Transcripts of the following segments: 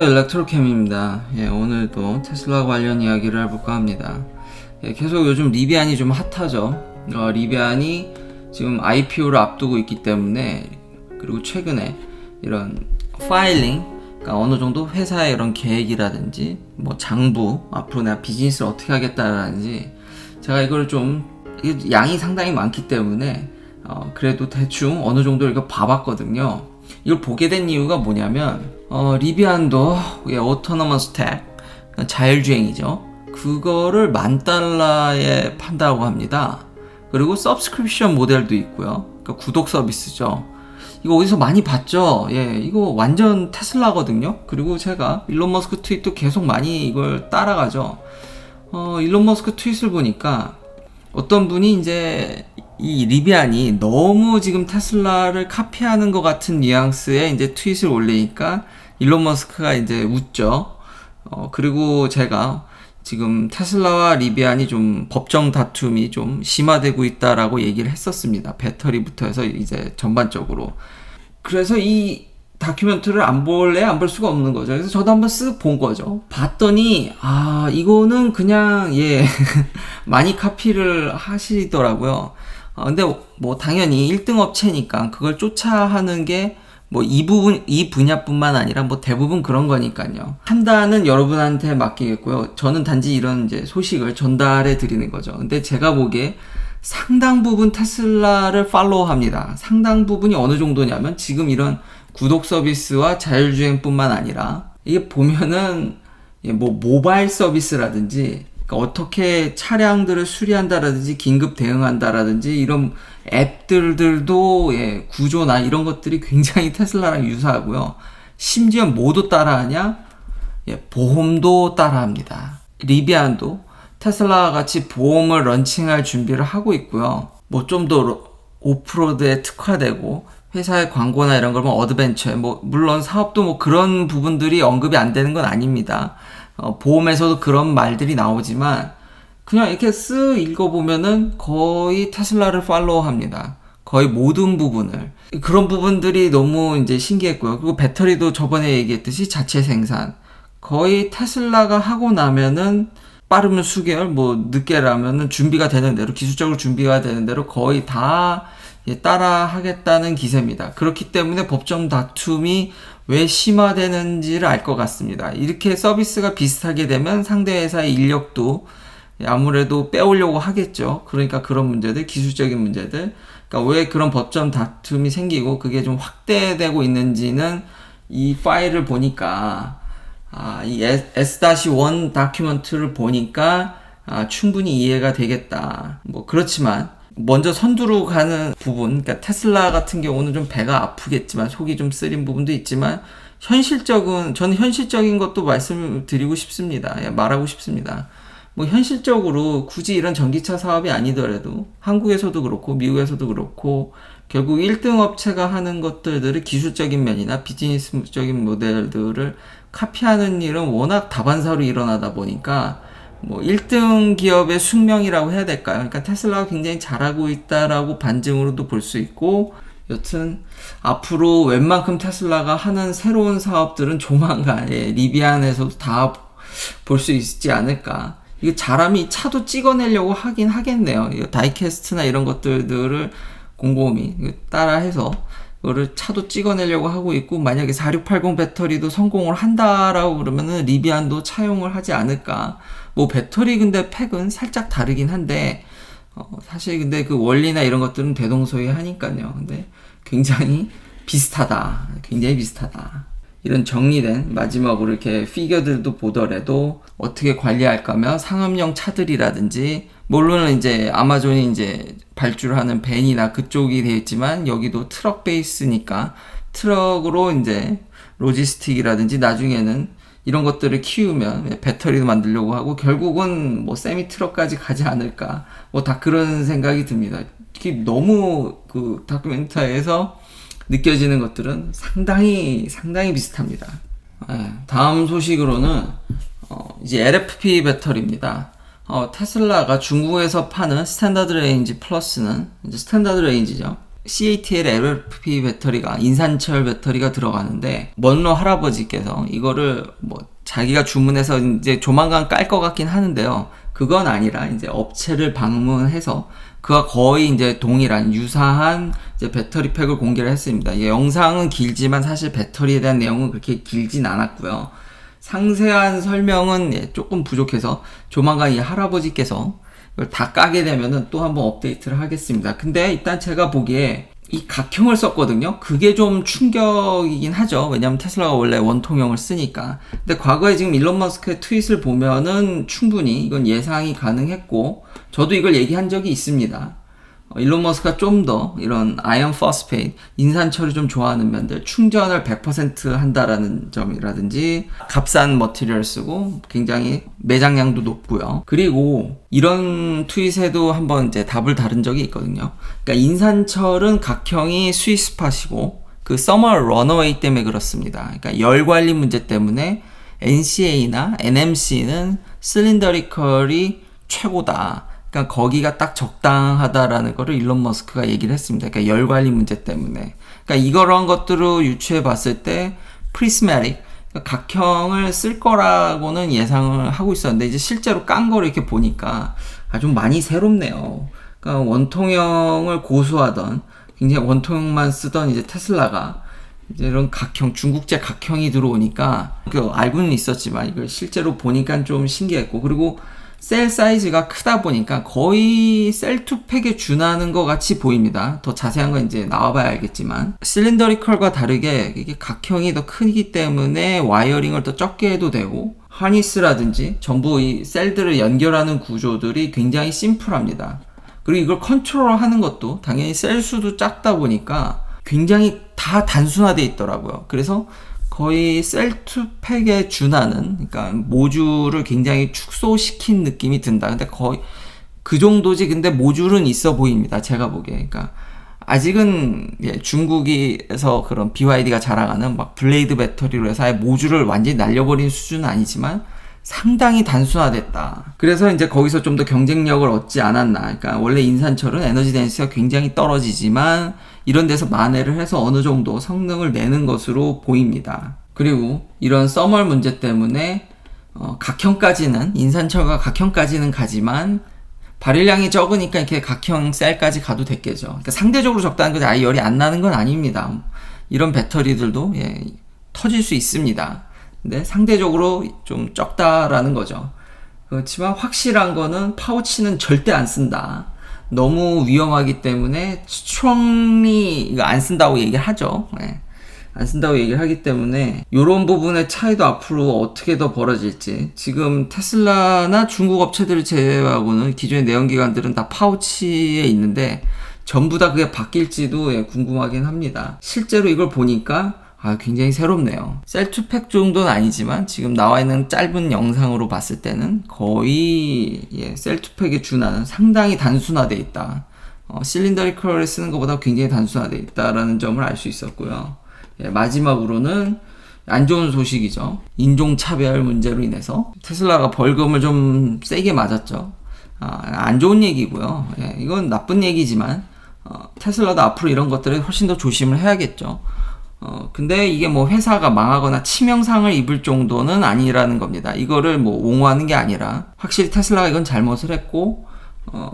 일렉트로캠입니다. 오늘도 테슬라 관련 이야기를 해볼까 합니다. 계속 요즘 리비안이 좀 핫하죠. 리비안이 지금 IPO를 앞두고 있기 때문에, 그리고 최근에 이런 파일링, 그러니까 어느 정도 회사의 이런 계획이라든지 뭐 장부, 앞으로 내가 비즈니스를 어떻게 하겠다라든지, 제가 이걸 좀 양이 상당히 많기 때문에 그래도 대충 어느 정도 이거 봐봤거든요. 이걸 보게 된 이유가 뭐냐면 리비안도 오토노머스 텍, 자율주행이죠. 그거를 $10,000에 판다고 합니다. 그리고 서브스크립션 모델도 있고요. 그러니까 구독 서비스죠. 이거 어디서 많이 봤죠? 이거 완전 테슬라거든요. 그리고 제가 일론 머스크 트윗도 계속 많이 이걸 따라가죠. 일론 머스크 트윗을 보니까 어떤 분이 이제 이 리비안이 너무 지금 테슬라를 카피하는 것 같은 뉘앙스의 이제 트윗을 올리니까 일론 머스크가 이제 웃죠. 그리고 제가 지금 테슬라와 리비안이 좀 법정 다툼이 좀 심화되고 있다라고 얘기를 했었습니다. 배터리부터 해서 이제 전반적으로. 그래서 이 다큐멘터리를 안 볼래? 안 볼 수가 없는 거죠. 그래서 저도 한번 쓱 본 거죠. 봤더니, 이거는 그냥, 많이 카피를 하시더라고요. 근데 뭐 당연히 1등 업체니까 그걸 쫓아하는 게 뭐 이 분야뿐만 아니라 뭐 대부분 그런 거니까요. 판단은 여러분한테 맡기겠고요. 저는 단지 이런 이제 소식을 전달해 드리는 거죠. 근데 제가 보기에 상당 부분 테슬라를 팔로우합니다. 상당 부분이 어느 정도냐면 지금 이런 구독 서비스와 자율주행뿐만 아니라 이게 보면은 뭐 모바일 서비스라든지, 그러니까 어떻게 차량들을 수리한다라든지 긴급 대응한다라든지 이런 앱들도 구조나 이런 것들이 굉장히 테슬라랑 유사하고요. 심지어 뭐도 따라하냐? 보험도 따라합니다. 리비안도 테슬라와 같이 보험을 런칭할 준비를 하고 있고요. 뭐 좀 더 오프로드에 특화되고 회사의 광고나 이런 걸 뭐 어드벤처에 물론 사업도 뭐 그런 부분들이 언급이 안 되는 건 아닙니다. 보험에서도 그런 말들이 나오지만 그냥 이렇게 쓱 읽어보면은 거의 테슬라를 팔로우합니다. 거의 모든 부분을. 그런 부분들이 너무 이제 신기했고요. 그리고 배터리도 저번에 얘기했듯이 자체 생산. 거의 테슬라가 하고 나면은 빠르면 수개월, 뭐 늦게라면은 준비가 되는 대로, 기술적으로 준비가 되는 대로 거의 다 따라 하겠다는 기세입니다. 그렇기 때문에 법정 다툼이 왜 심화되는지를 알 것 같습니다. 이렇게 서비스가 비슷하게 되면 상대 회사의 인력도 아무래도 빼오려고 하겠죠. 그러니까 그런 문제들, 기술적인 문제들, 그러니까 왜 그런 법정 다툼이 생기고 그게 좀 확대되고 있는지는 이 파일을 보니까, 이 S-1 다큐멘터리를 보니까 충분히 이해가 되겠다. 뭐 그렇지만 먼저 선두로 가는 부분, 그러니까 테슬라 같은 경우는 좀 배가 아프겠지만 속이 좀 쓰린 부분도 있지만 저는 현실적인 것도 말씀드리고 싶습니다. 말하고 싶습니다. 뭐 현실적으로 굳이 이런 전기차 사업이 아니더라도 한국에서도 그렇고 미국에서도 그렇고 결국 1등 업체가 하는 것들을 기술적인 면이나 비즈니스적인 모델들을 카피하는 일은 워낙 다반사로 일어나다 보니까 뭐 1등 기업의 숙명이라고 해야 될까요? 그러니까 테슬라가 굉장히 잘하고 있다라고 반증으로도 볼 수 있고, 여튼 앞으로 웬만큼 테슬라가 하는 새로운 사업들은 조만간 리비안에서도 다 볼 수 있지 않을까. 이거 잘하면 차도 찍어내려고 하긴 하겠네요. 다이캐스트나 이런 것들을 곰곰이 따라해서 그거를 차도 찍어내려고 하고 있고, 만약에 4680 배터리도 성공을 한다라고 그러면은 리비안도 차용을 하지 않을까. 뭐 배터리 근데 팩은 살짝 다르긴 한데 사실 근데 그 원리나 이런 것들은 대동소이하니까요. 근데 굉장히 비슷하다. 굉장히 비슷하다. 이런 정리된 마지막으로 이렇게 피겨들도 보더라도 어떻게 관리할까면 상업용 차들이라든지, 물론 이제 아마존이 이제 발주하는 벤이나 그쪽이 되어 있지만 여기도 트럭 베이스니까 트럭으로 이제 로지스틱이라든지 나중에는 이런 것들을 키우면 배터리도 만들려고 하고 결국은 뭐 세미 트럭까지 가지 않을까, 뭐 다 그런 생각이 듭니다. 특히 너무 그 다큐멘터리에서 느껴지는 것들은 상당히 비슷합니다. 다음 소식으로는 이제 LFP 배터리입니다. 테슬라가 중국에서 파는 스탠다드 레인지 플러스는 이제 스탠다드 레인지죠. CATL LFP 배터리가, 인산철 배터리가 들어가는데, 먼로 할아버지께서 이거를 뭐 자기가 주문해서 이제 조만간 깔 것 같긴 하는데요. 그건 아니라 이제 업체를 방문해서 그와 거의 이제 동일한 유사한 이제 배터리 팩을 공개를 했습니다. 이 영상은 길지만 사실 배터리에 대한 내용은 그렇게 길진 않았고요. 상세한 설명은 조금 부족해서 조만간 이 할아버지께서 이걸 다 까게 되면은 또 한번 업데이트를 하겠습니다. 근데 일단 제가 보기에 이 각형을 썼거든요. 그게 좀 충격이긴 하죠. 왜냐면 테슬라가 원래 원통형을 쓰니까. 근데 과거에 지금 일론 머스크의 트윗을 보면은 충분히 이건 예상이 가능했고, 저도 이걸 얘기한 적이 있습니다. 일론 머스크가 좀 더 이런 아이언 포스페이트, 인산철을 좀 좋아하는 면들, 충전을 100% 한다라는 점이라든지 값싼 머티리얼 쓰고 굉장히 매장량도 높고요. 그리고 이런 트윗에도 한번 이제 답을 다룬 적이 있거든요. 그러니까 인산철은 각형이 스위스팟이고 그 서머 러너웨이 때문에 그렇습니다. 그러니까 열 관리 문제 때문에 NCA나 NMC는 실린더리컬이 최고다. 그러니까 거기가 딱 적당하다라는 거를 일론 머스크가 얘기를 했습니다. 그러니까 열 관리 문제 때문에. 그러니까 이런 것들을 유추해 봤을 때 프리스매틱, 그러니까 각형을 쓸 거라고는 예상을 하고 있었는데 이제 실제로 깐 거를 이렇게 보니까 좀 많이 새롭네요. 그러니까 원통형을 고수하던, 굉장히 원통형만 쓰던 이제 테슬라가 이제 이런 각형, 중국제 각형이 들어오니까 알고는 있었지만 이걸 실제로 보니까 좀 신기했고, 그리고 셀 사이즈가 크다 보니까 거의 셀2팩에 준하는 것 같이 보입니다. 더 자세한 건 이제 나와봐야 알겠지만, 실린더리컬과 다르게 이게 각형이 더 크기 때문에 와이어링을 더 적게 해도 되고, 하니스라든지 전부 이 셀들을 연결하는 구조들이 굉장히 심플합니다. 그리고 이걸 컨트롤하는 것도 당연히 셀 수도 작다 보니까 굉장히 다 단순화되어 있더라고요. 그래서 거의 셀2팩에 준하는, 그러니까 모듈을 굉장히 축소시킨 느낌이 든다. 근데 거의 그 정도지. 근데 모듈은 있어 보입니다. 제가 보기에. 그러니까 아직은 중국에서 그런 BYD가 자랑하는 막 블레이드 배터리로 해서 아예 모듈을 완전히 날려버린 수준은 아니지만 상당히 단순화됐다. 그래서 이제 거기서 좀 더 경쟁력을 얻지 않았나. 그러니까 원래 인산철은 에너지 덴시티가 굉장히 떨어지지만 이런 데서 만회를 해서 어느 정도 성능을 내는 것으로 보입니다. 그리고 이런 서멀 문제 때문에 각형까지는, 인산철과 각형까지는 가지만 발열량이 적으니까 이렇게 각형 셀까지 가도 됐겠죠. 그러니까 상대적으로 적다는 것이 아예 열이 안 나는 건 아닙니다. 이런 배터리들도 터질 수 있습니다. 근데 상대적으로 좀 적다라는 거죠. 그렇지만 확실한 거는 파우치는 절대 안 쓴다. 너무 위험하기 때문에 스트롱리 이거 안 쓴다고 얘기를 하죠. 안 쓴다고 얘기를 하기 때문에 이런 부분의 차이도 앞으로 어떻게 더 벌어질지, 지금 테슬라나 중국 업체들을 제외하고는 기존의 내연기관들은 다 파우치에 있는데 전부 다 그게 바뀔지도 궁금하긴 합니다. 실제로 이걸 보니까 굉장히 새롭네요. 셀2팩 정도는 아니지만 지금 나와 있는 짧은 영상으로 봤을 때는 거의 셀2팩에 준하는, 상당히 단순화되어 있다. 실린더리컬을 쓰는 것보다 굉장히 단순화되어 있다라는 점을 알 수 있었고요. 마지막으로는 안 좋은 소식이죠. 인종차별 문제로 인해서 테슬라가 벌금을 좀 세게 맞았죠. 안 좋은 얘기고요. 이건 나쁜 얘기지만 테슬라도 앞으로 이런 것들에 훨씬 더 조심을 해야겠죠. 근데 이게 뭐 회사가 망하거나 치명상을 입을 정도는 아니라는 겁니다. 이거를 뭐 옹호하는 게 아니라 확실히 테슬라가 이건 잘못을 했고,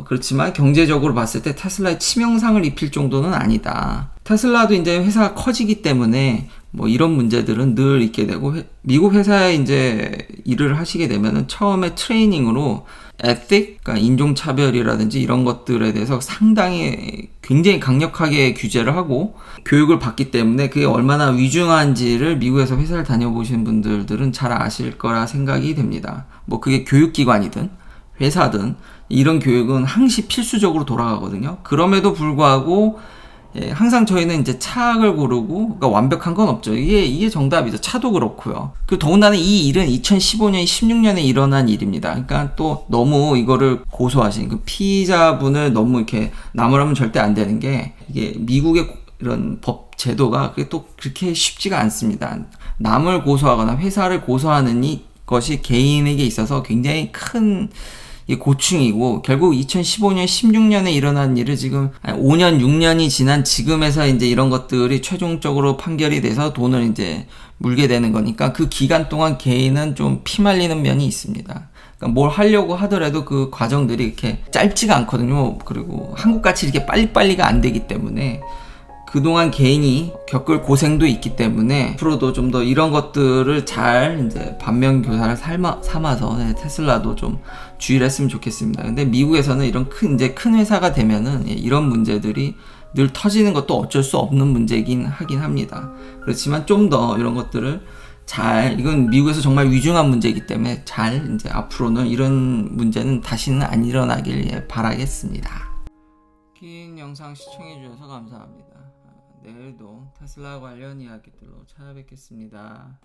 그렇지만 경제적으로 봤을 때 테슬라의 치명상을 입힐 정도는 아니다. 테슬라도 이제 회사가 커지기 때문에 뭐 이런 문제들은 늘 있게 되고, 미국 회사에 이제 일을 하시게 되면은 처음에 트레이닝으로 에틱, 그러니까 인종차별이라든지 이런 것들에 대해서 상당히 굉장히 강력하게 규제를 하고 교육을 받기 때문에 그게 얼마나 위중한지를 미국에서 회사를 다녀보신 분들은 잘 아실 거라 생각이 됩니다. 뭐 그게 교육기관이든 회사든 이런 교육은 항시 필수적으로 돌아가거든요. 그럼에도 불구하고 항상 저희는 이제 차악을 고르고, 그러니까 완벽한 건 없죠. 이게 정답이죠. 차도 그렇고요. 그 더군다나 이 일은 2015년, 16년에 일어난 일입니다. 그러니까 또 너무 이거를 고소하신 그 피의자분을 너무 이렇게 나무라면 절대 안 되는 게, 이게 미국의 이런 법 제도가 그게 또 그렇게 쉽지가 않습니다. 남을 고소하거나 회사를 고소하는 것이 개인에게 있어서 굉장히 큰 이게 고충이고, 결국 2015년, 16년에 일어난 일을 지금 5년, 6년이 지난 지금에서 이제 이런 것들이 최종적으로 판결이 돼서 돈을 이제 물게 되는 거니까 그 기간 동안 개인은 좀 피말리는 면이 있습니다. 그러니까 뭘 하려고 하더라도 그 과정들이 이렇게 짧지가 않거든요. 그리고 한국같이 이렇게 빨리빨리가 안 되기 때문에 그동안 개인이 겪을 고생도 있기 때문에 앞으로도 좀 더 이런 것들을 잘 이제 반면교사를 삼아서 테슬라도 좀 주의를 했으면 좋겠습니다. 근데 미국에서는 이런 큰 회사가 되면은 이런 문제들이 늘 터지는 것도 어쩔 수 없는 문제긴 하긴 합니다. 그렇지만 좀 더 이런 것들을 이건 미국에서 정말 위중한 문제이기 때문에 이제 앞으로는 이런 문제는 다시는 안 일어나길 바라겠습니다. 긴 영상 시청해주셔서 감사합니다. 내일도 테슬라 관련 이야기들로 찾아뵙겠습니다.